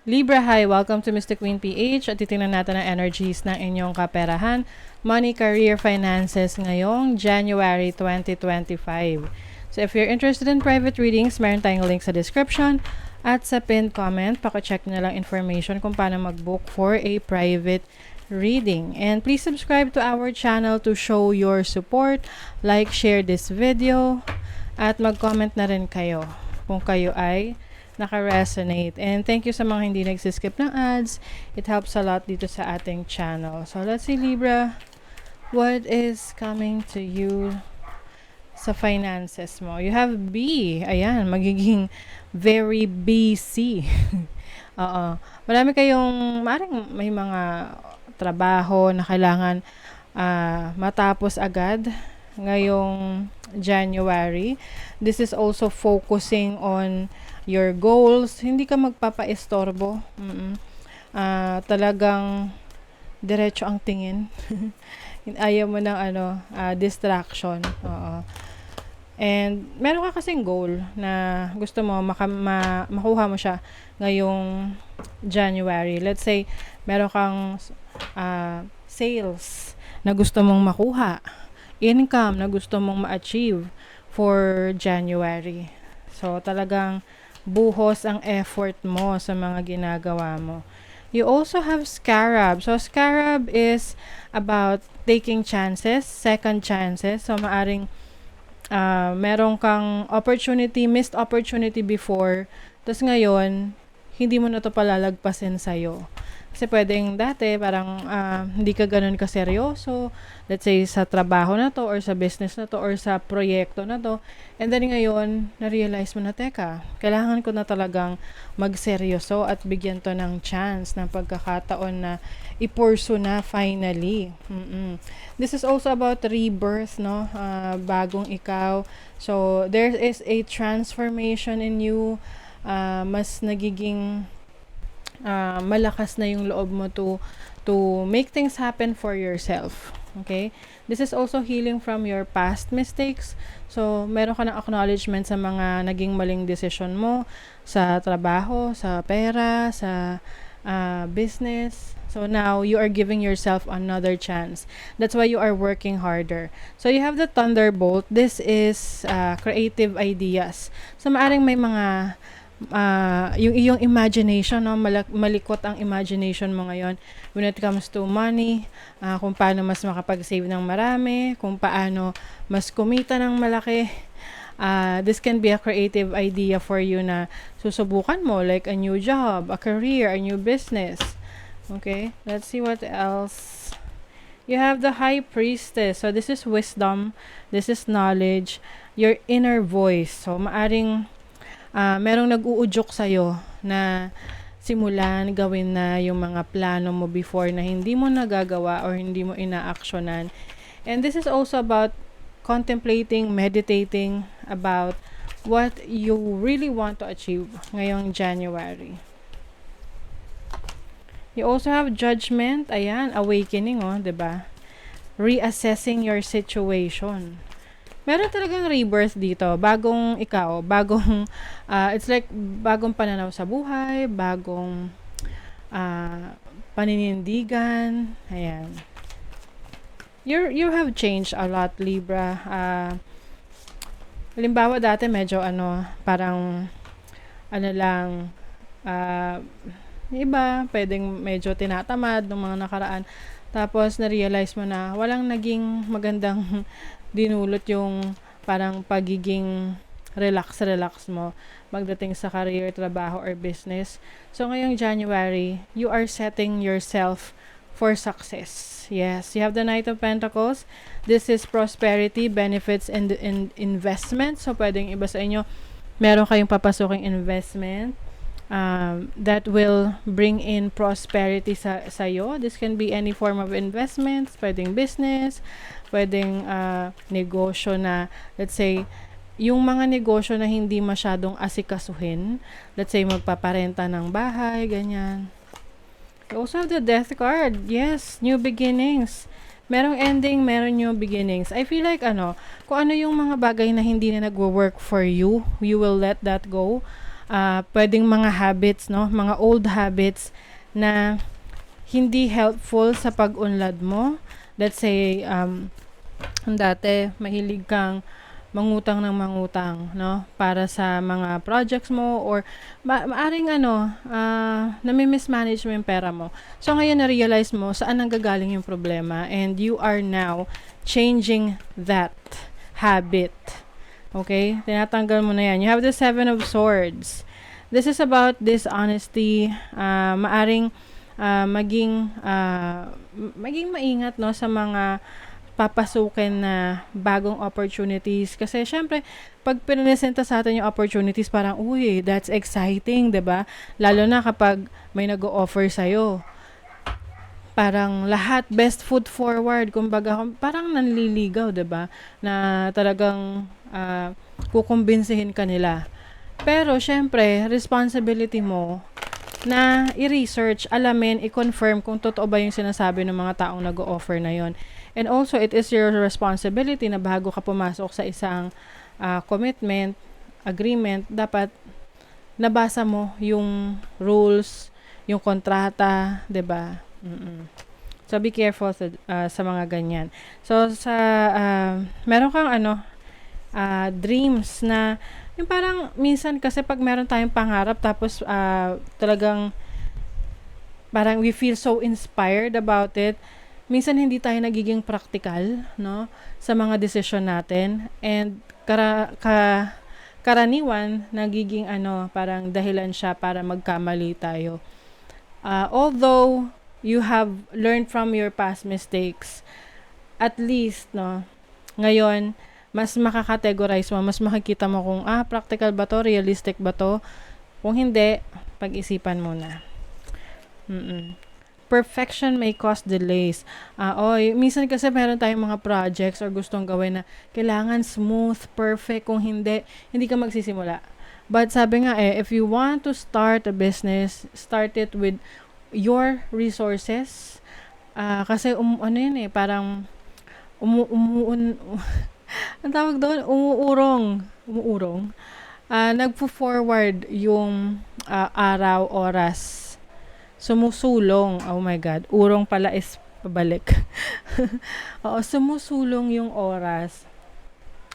Libra, hi! Welcome to Mr. Queen PH at titingnan natin ang energies ng inyong kaperahan, money, career, finances ngayong January 2025. So if you're interested in private readings, meron tayong link sa description at sa pinned comment. Paki-check na lang information kung paano mag-book for a private reading. And please subscribe to our channel to show your support. Like, share this video at mag-comment na rin kayo kung kayo ay naka-resonate. And thank you sa mga hindi nagsiskip ng ads. It helps a lot dito sa ating channel. So let's see, Libra, what is coming to you sa finances mo? You have B. Ayan, magiging very busy. Oo. Marami kayong, maring may mga trabaho na kailangan matapos agad ngayong January. This is also focusing on your goals. Hindi ka magpapa-estorbo. Talagang diretso ang tingin. Ayaw mo ng distraction. Oo. And meron ka kasing goal na gusto mo makuha mo siya ngayong January. Let's say meron kang sales na gusto mong makuha, income na gusto mong ma-achieve for January. So talagang buhos ang effort mo sa mga ginagawa mo. You also have Scarab. So Scarab is about taking chances, second chances. So maaring meron kang opportunity, missed opportunity before, tapos ngayon hindi mo na to palalagpasin sa'yo. Kasi pwedeng dati parang hindi ka ganun kaseryoso, let's say sa trabaho na to or sa business na to or sa proyekto na to, and then ngayon na-realize mo na, teka, kailangan ko na talagang magseryoso at bigyan to ng chance, ng pagkakataon na i-pursue na finally. This is also about rebirth, no? Bagong ikaw. So there is a transformation in you. Mas nagiging malakas na yung loob mo to make things happen for yourself. Okay? This is also healing from your past mistakes. So, meron ka ng acknowledgement sa mga naging maling decision mo sa trabaho, sa pera, sa business. So, now, you are giving yourself another chance. That's why you are working harder. So, you have the Thunderbolt. This is creative ideas. So, maaring may mga yung iyong imagination, no? Malikot ang imagination mo ngayon when it comes to money, kung paano mas makapag-save ng marami, kung paano mas kumita ng malaki. This can be a creative idea for you na susubukan mo, like a new job, a career, a new business. Okay, let's see what else. You have the High Priestess. So this is wisdom, this is knowledge, your inner voice. So maaring merong nag-uudyok sa'yo na simulan, gawin na yung mga plano mo before na hindi mo nagagawa or hindi mo inaaksyonan. And this is also about contemplating, meditating about what you really want to achieve ngayong January. You also have Judgment. Ayan, awakening, diba? Reassessing your situation. Meron talagang rebirth dito, bagong ikaw, bagong, it's like bagong pananaw sa buhay, bagong paninindigan, ayan. You have changed a lot, Libra. Halimbawa dati medyo parang lang, iba, pwedeng medyo tinatamad ng mga nakaraan. Tapos na-realize mo na walang naging magandang dinulot yung parang pagiging relax mo magdating sa career, trabaho, or business. So, ngayong January, you are setting yourself for success. Yes, you have the Knight of Pentacles. This is prosperity, benefits, and investment. So, pwedeng iba sa inyo, meron kayong papasuking investment that will bring in prosperity sa'yo. This can be any form of investments, pwedeng business, pwedeng negosyo na, let's say, yung mga negosyo na hindi masyadong asikasuhin, let's say, magpaparenta ng bahay, ganyan. You also have the Death card. Yes, new beginnings. Merong ending, meron new beginnings. I feel like, kung ano yung mga bagay na hindi na nagwo-work for you, you will let that go. pwedeng mga habits, no? Mga old habits na hindi helpful sa pag-unlad mo. Let's say, dati mahilig kang mangutang ng mangutang, no? Para sa mga projects mo or maaring nami-mismanage mo yung pera mo. So ngayon na-realize mo saan nanggagaling yung problema and you are now changing that habit. Okay? Tinatanggal mo na yan. You have the Seven of Swords. This is about dishonesty. Maaring maging maingat, no, sa mga papasukin na bagong opportunities. Kasi syempre, pag pinanesenta sa atin yung opportunities, parang, uy, that's exciting, 'di ba? Lalo na kapag may nag-o-offer sa'yo. Parang lahat best foot forward, kumbaga parang nanliligaw, 'di ba? Na talagang kukumbinsihin ka nila. Pero syempre, responsibility mo na i-research, alamin, i-confirm kung totoo ba yung sinasabi ng mga taong nag-o-offer na yon. And also, it is your responsibility na bago ka pumasok sa isang commitment, agreement, dapat nabasa mo yung rules, yung kontrata, 'di ba? So, be careful sa mga ganyan. So, meron kang dreams na, yung parang, minsan kasi pag meron tayong pangarap, tapos, talagang, parang we feel so inspired about it, minsan hindi tayo nagiging practical, no, sa mga desisyon natin. And, karaniwan, nagiging, parang dahilan siya para magkamali tayo. Although, you have learned from your past mistakes, at least, no, ngayon, mas makakategorize mo, mas makikita mo kung, practical ba to, realistic ba to. Kung hindi, pag-isipan mo na. Perfection may cause delays. Minsan kasi meron tayong mga projects or gustong gawin na kailangan smooth, perfect. Kung hindi ka magsisimula. But sabi nga if you want to start a business, start it with your resources. Kasi parang ang tawag doon, umuurong. Nagpo-forward yung araw, oras. Sumusulong. Oh my God. Urong pala is pabalik. Oo, sumusulong yung oras.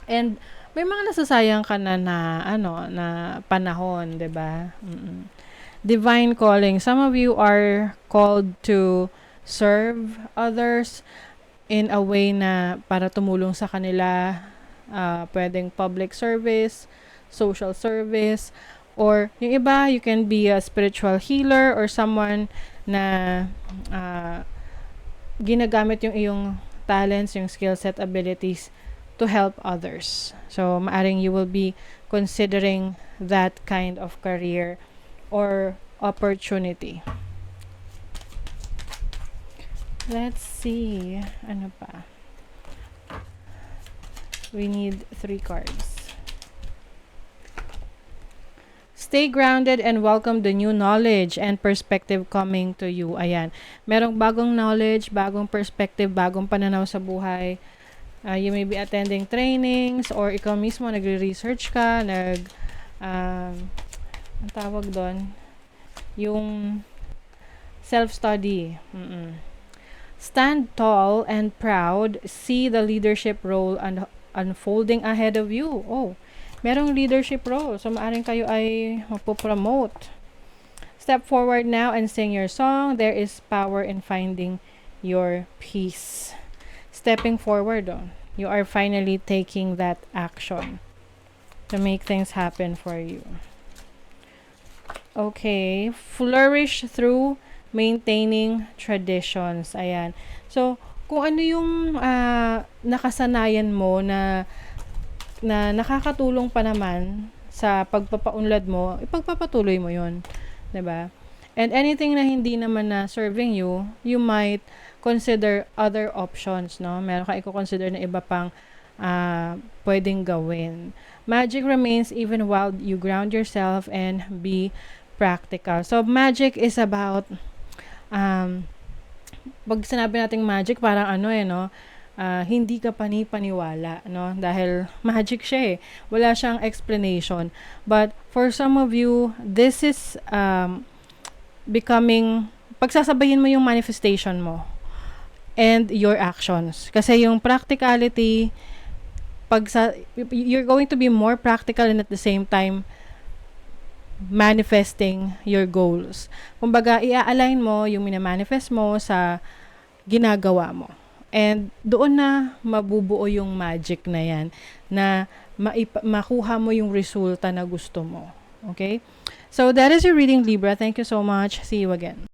And may mga nasasayang ka na panahon, 'di ba? Divine calling. Some of you are called to serve others in a way na para tumulong sa kanila. Pwedeng public service, social service, or yung iba, you can be a spiritual healer or someone na ginagamit yung iyong talents, yung skill set, abilities to help others. So, maaring you will be considering that kind of career or opportunity. Let's see. Ano pa? We need 3 cards. Stay grounded and welcome the new knowledge and perspective coming to you. Ayan. Merong bagong knowledge, bagong perspective, bagong pananaw sa buhay. You may be attending trainings or ikaw mismo nagre-research ka, ang tawag doon, yung self-study. Stand tall and proud. See the leadership role unfolding ahead of you. Merong leadership role. So, maaring kayo ay mapopromote. Step forward now and sing your song. There is power in finding your peace. Stepping forward, you are finally taking that action to make things happen for you. Okay. Flourish through maintaining traditions. Ayan. So, kung ano yung nakasanayan mo na nakakatulong pa naman sa pagpapaunlad mo, ipagpapatuloy mo yun. 'Di ba? And anything na hindi naman na serving you, you might consider other options, no? Meron ka i-consider na iba pang pwedeng gawin. Magic remains even while you ground yourself and be practical. So, magic is about pag sinabi nating magic, parang hindi ka panipaniwala, no? Dahil magic siya eh. Wala siyang explanation. But for some of you, this is becoming, pagsasabayin mo yung manifestation mo and your actions. Kasi yung practicality, you're going to be more practical and at the same time, manifesting your goals. Kumbaga, i-align mo yung minamanifest mo sa ginagawa mo. And doon na mabubuo yung magic na yan, na makuha mo yung resulta na gusto mo. Okay? So, that is your reading, Libra. Thank you so much. See you again.